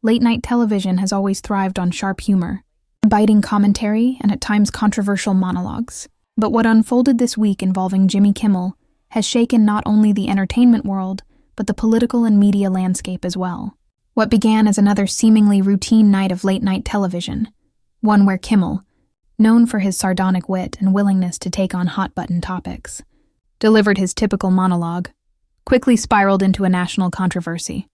Late-night television has always thrived on sharp humor, biting commentary, and at times controversial monologues. But what unfolded this week involving Jimmy Kimmel has shaken not only the entertainment world, but the political and media landscape as well. What began as another seemingly routine night of late-night television, one where Kimmel, known for his sardonic wit and willingness to take on hot-button topics, delivered his typical monologue, quickly spiraled into a national controversy.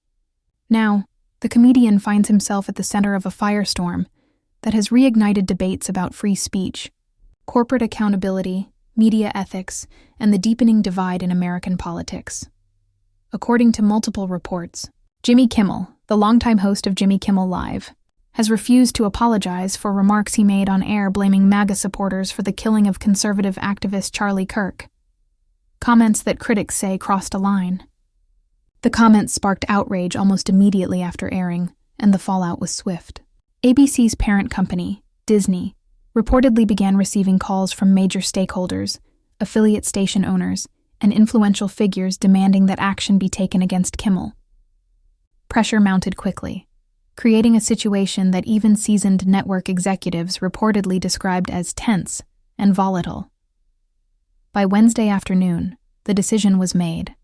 Now, the comedian finds himself at the center of a firestorm that has reignited debates about free speech, corporate accountability, media ethics, and the deepening divide in American politics. According to multiple reports, Jimmy Kimmel, the longtime host of Jimmy Kimmel Live, has refused to apologize for remarks he made on air blaming MAGA supporters for the killing of conservative activist Charlie Kirk. Comments that critics say crossed a line. The comments sparked outrage almost immediately after airing, and the fallout was swift. ABC's parent company, Disney, reportedly began receiving calls from major stakeholders, affiliate station owners, and influential figures demanding that action be taken against Kimmel. Pressure mounted quickly, creating a situation that even seasoned network executives reportedly described as tense and volatile. By Wednesday afternoon, the decision was made.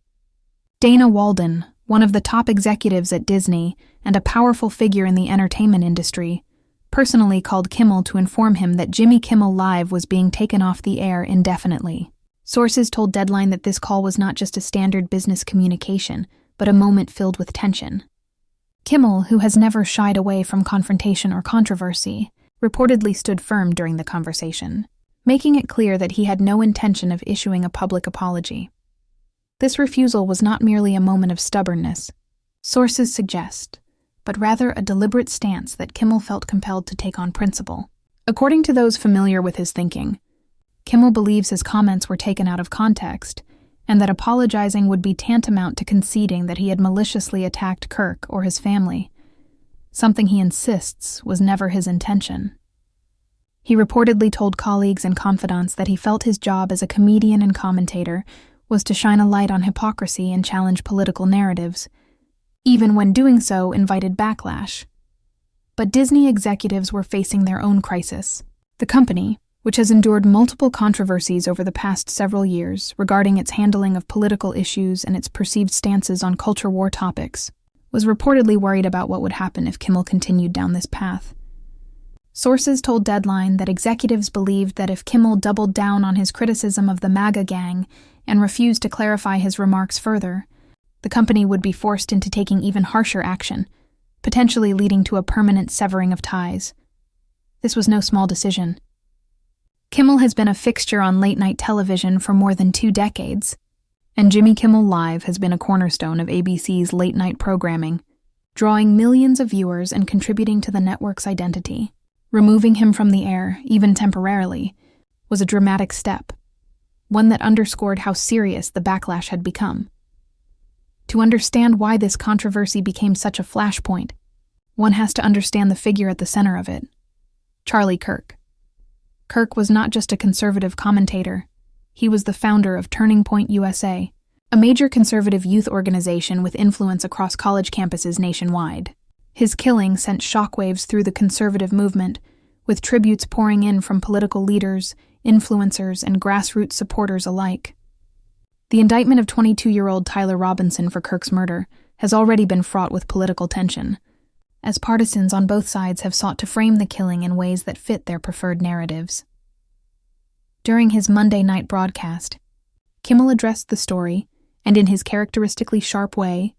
Dana Walden, one of the top executives at Disney and a powerful figure in the entertainment industry, personally called Kimmel to inform him that Jimmy Kimmel Live was being taken off the air indefinitely. Sources told Deadline that this call was not just a standard business communication, but a moment filled with tension. Kimmel, who has never shied away from confrontation or controversy, reportedly stood firm during the conversation, making it clear that he had no intention of issuing a public apology. This refusal was not merely a moment of stubbornness, sources suggest, but rather a deliberate stance that Kimmel felt compelled to take on principle. According to those familiar with his thinking, Kimmel believes his comments were taken out of context, and that apologizing would be tantamount to conceding that he had maliciously attacked Kirk or his family, something he insists was never his intention. He reportedly told colleagues and confidants that he felt his job as a comedian and commentator was to shine a light on hypocrisy and challenge political narratives, even when doing so invited backlash. But Disney executives were facing their own crisis. The company, which has endured multiple controversies over the past several years regarding its handling of political issues and its perceived stances on culture war topics, was reportedly worried about what would happen if Kimmel continued down this path. Sources told Deadline that executives believed that if Kimmel doubled down on his criticism of the MAGA gang and refused to clarify his remarks further, the company would be forced into taking even harsher action, potentially leading to a permanent severing of ties. This was no small decision. Kimmel has been a fixture on late-night television for more than 2 decades, and Jimmy Kimmel Live has been a cornerstone of ABC's late-night programming, drawing millions of viewers and contributing to the network's identity. Removing him from the air, even temporarily, was a dramatic step, one that underscored how serious the backlash had become. To understand why this controversy became such a flashpoint, one has to understand the figure at the center of it, Charlie Kirk. Kirk was not just a conservative commentator. He was the founder of Turning Point USA, a major conservative youth organization with influence across college campuses nationwide. His killing sent shockwaves through the conservative movement, with tributes pouring in from political leaders, influencers, and grassroots supporters alike. The indictment of 22-year-old Tyler Robinson for Kirk's murder has already been fraught with political tension, as partisans on both sides have sought to frame the killing in ways that fit their preferred narratives. During his Monday night broadcast, Kimmel addressed the story, and in his characteristically sharp way,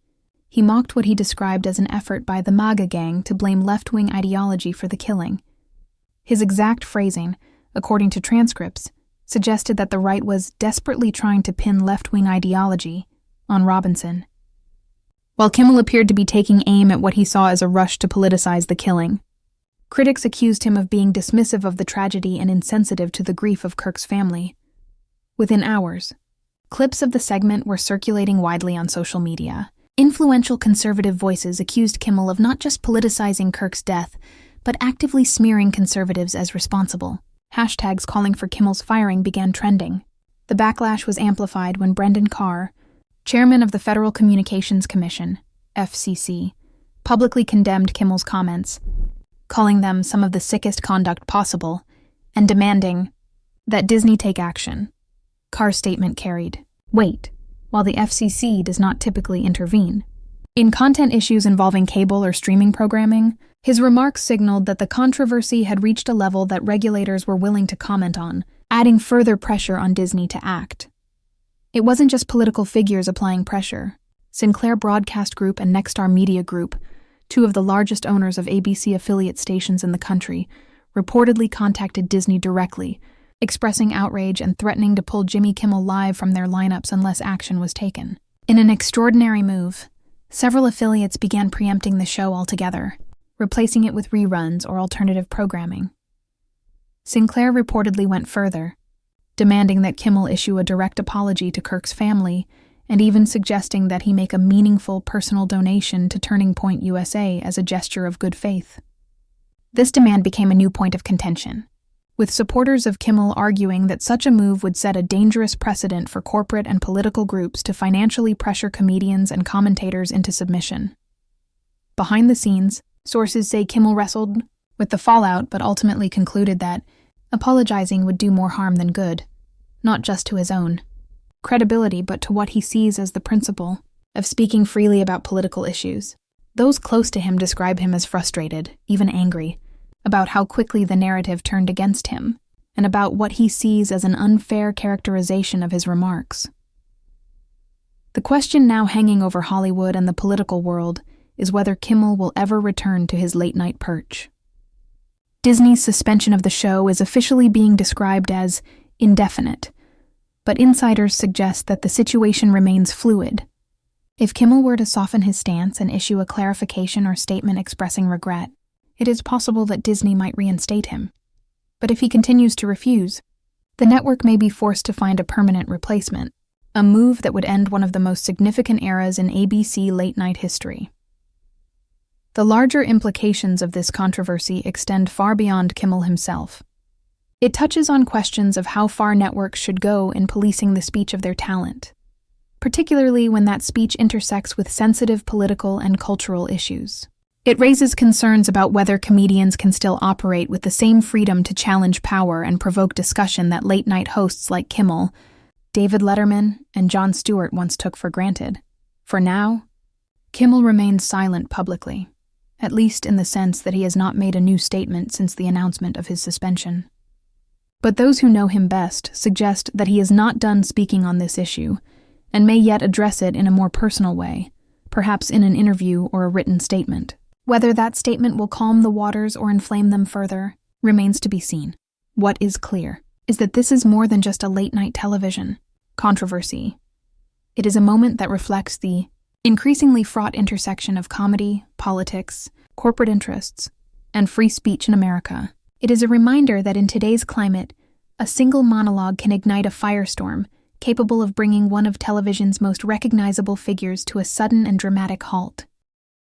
he mocked what he described as an effort by the MAGA gang to blame left-wing ideology for the killing. His exact phrasing, according to transcripts, suggested that the right was desperately trying to pin left-wing ideology on Robinson. While Kimmel appeared to be taking aim at what he saw as a rush to politicize the killing, critics accused him of being dismissive of the tragedy and insensitive to the grief of Kirk's family. Within hours, clips of the segment were circulating widely on social media. Influential conservative voices accused Kimmel of not just politicizing Kirk's death, but actively smearing conservatives as responsible. Hashtags calling for Kimmel's firing began trending. The backlash was amplified when Brendan Carr, chairman of the Federal Communications Commission, FCC, publicly condemned Kimmel's comments, calling them some of the sickest conduct possible, and demanding that Disney take action. Carr's statement carried weight, while the FCC does not typically intervene. In content issues involving cable or streaming programming, his remarks signaled that the controversy had reached a level that regulators were willing to comment on, adding further pressure on Disney to act. It wasn't just political figures applying pressure. Sinclair Broadcast Group and Nexstar Media Group, two of the largest owners of ABC affiliate stations in the country, reportedly contacted Disney directly, expressing outrage and threatening to pull Jimmy Kimmel Live from their lineups unless action was taken. In an extraordinary move, several affiliates began preempting the show altogether, replacing it with reruns or alternative programming. Sinclair reportedly went further, demanding that Kimmel issue a direct apology to Kirk's family and even suggesting that he make a meaningful personal donation to Turning Point USA as a gesture of good faith. This demand became a new point of contention, with supporters of Kimmel arguing that such a move would set a dangerous precedent for corporate and political groups to financially pressure comedians and commentators into submission. Behind the scenes, sources say Kimmel wrestled with the fallout but ultimately concluded that apologizing would do more harm than good, not just to his own credibility but to what he sees as the principle of speaking freely about political issues. Those close to him describe him as frustrated, even angry, about how quickly the narrative turned against him, and about what he sees as an unfair characterization of his remarks. The question now hanging over Hollywood and the political world is whether Kimmel will ever return to his late-night perch. Disney's suspension of the show is officially being described as indefinite, but insiders suggest that the situation remains fluid. If Kimmel were to soften his stance and issue a clarification or statement expressing regret, it is possible that Disney might reinstate him. But if he continues to refuse, the network may be forced to find a permanent replacement, a move that would end one of the most significant eras in ABC late-night history. The larger implications of this controversy extend far beyond Kimmel himself. It touches on questions of how far networks should go in policing the speech of their talent, particularly when that speech intersects with sensitive political and cultural issues. It raises concerns about whether comedians can still operate with the same freedom to challenge power and provoke discussion that late-night hosts like Kimmel, David Letterman, and Jon Stewart once took for granted. For now, Kimmel remains silent publicly, at least in the sense that he has not made a new statement since the announcement of his suspension. But those who know him best suggest that he is not done speaking on this issue, and may yet address it in a more personal way, perhaps in an interview or a written statement. Whether that statement will calm the waters or inflame them further remains to be seen. What is clear is that this is more than just a late-night television controversy. It is a moment that reflects the increasingly fraught intersection of comedy, politics, corporate interests, and free speech in America. It is a reminder that in today's climate, a single monologue can ignite a firestorm capable of bringing one of television's most recognizable figures to a sudden and dramatic halt.